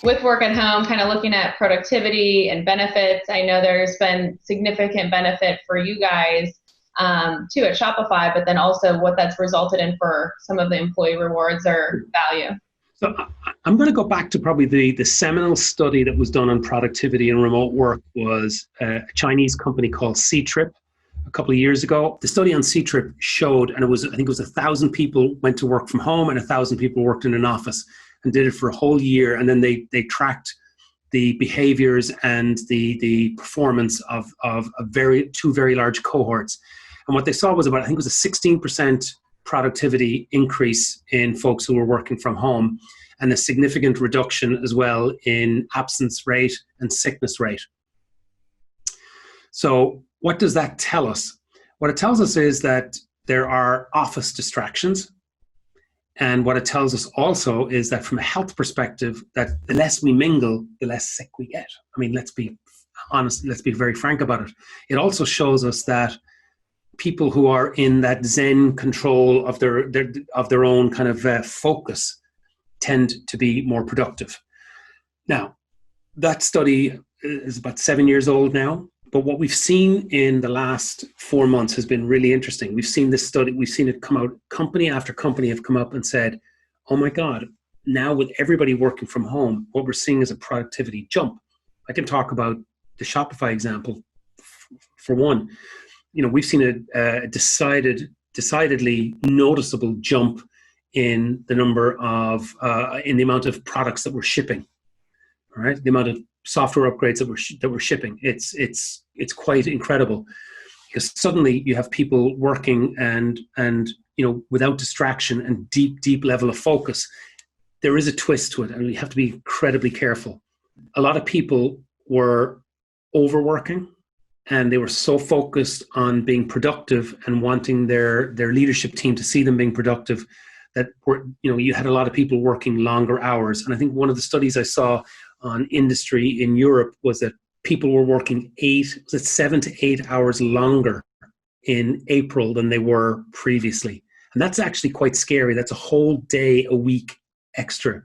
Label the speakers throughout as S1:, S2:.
S1: with work at home, kind of looking at productivity and benefits, I know there's been significant benefit for you guys too at Shopify, but then also what that's resulted in for some of the employee rewards or value.
S2: So I'm going to go back to probably the seminal study that was done on productivity and remote work was a Chinese company called Ctrip a couple of years ago. The study on Ctrip showed, and I think it was 1,000 people went to work from home and 1,000 people worked in an office and did it for a whole year. And then they tracked the behaviors and the performance of two very large cohorts. And what they saw was I think it was a 16% productivity increase in folks who were working from home and a significant reduction as well in absence rate and sickness rate. So what does that tell us? What it tells us is that there are office distractions. And what it tells us also is that from a health perspective, that the less we mingle, the less sick we get. I mean, let's be honest, let's be very frank about it. It also shows us that people who are in that Zen control of their own kind of focus tend to be more productive. Now, that study is about 7 years old now, but what we've seen in the last 4 months has been really interesting. We've seen this study, we've seen it come out, company after company have come up and said, oh my God, now with everybody working from home, what we're seeing is a productivity jump. I can talk about the Shopify example for one. You know, we've seen a decidedly noticeable jump in the number of, in the amount of products that we're shipping, all right? The amount of software upgrades that we're shipping. It's quite incredible because suddenly you have people working and you know, without distraction and deep level of focus. There is a twist to it and you have to be incredibly careful. A lot of people were overworking, and they were so focused on being productive and wanting their leadership team to see them being productive that you had a lot of people working longer hours. And I think one of the studies I saw on industry in Europe was that people were working 7 to 8 hours longer in April than they were previously. And that's actually quite scary. That's a whole day a week extra.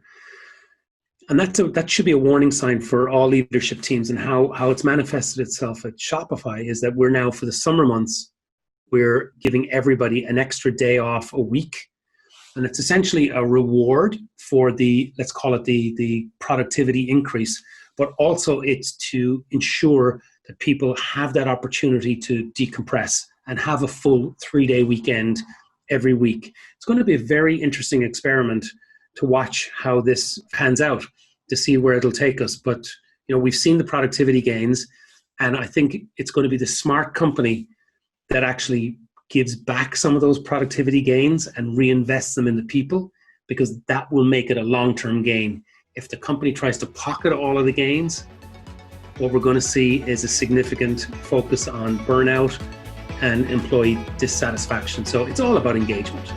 S2: And that should be a warning sign for all leadership teams. And how it's manifested itself at Shopify is that we're now, for the summer months, we're giving everybody an extra day off a week. And it's essentially a reward for let's call it the productivity increase, but also it's to ensure that people have that opportunity to decompress and have a full 3-day weekend every week. It's going to be a very interesting experiment to watch how this pans out, to see where it'll take us. But we've seen the productivity gains, and I think it's going to be the smart company that actually gives back some of those productivity gains and reinvests them in the people, because that will make it a long-term gain. If the company tries to pocket all of the gains, what we're going to see is a significant focus on burnout and employee dissatisfaction. So it's all about engagement.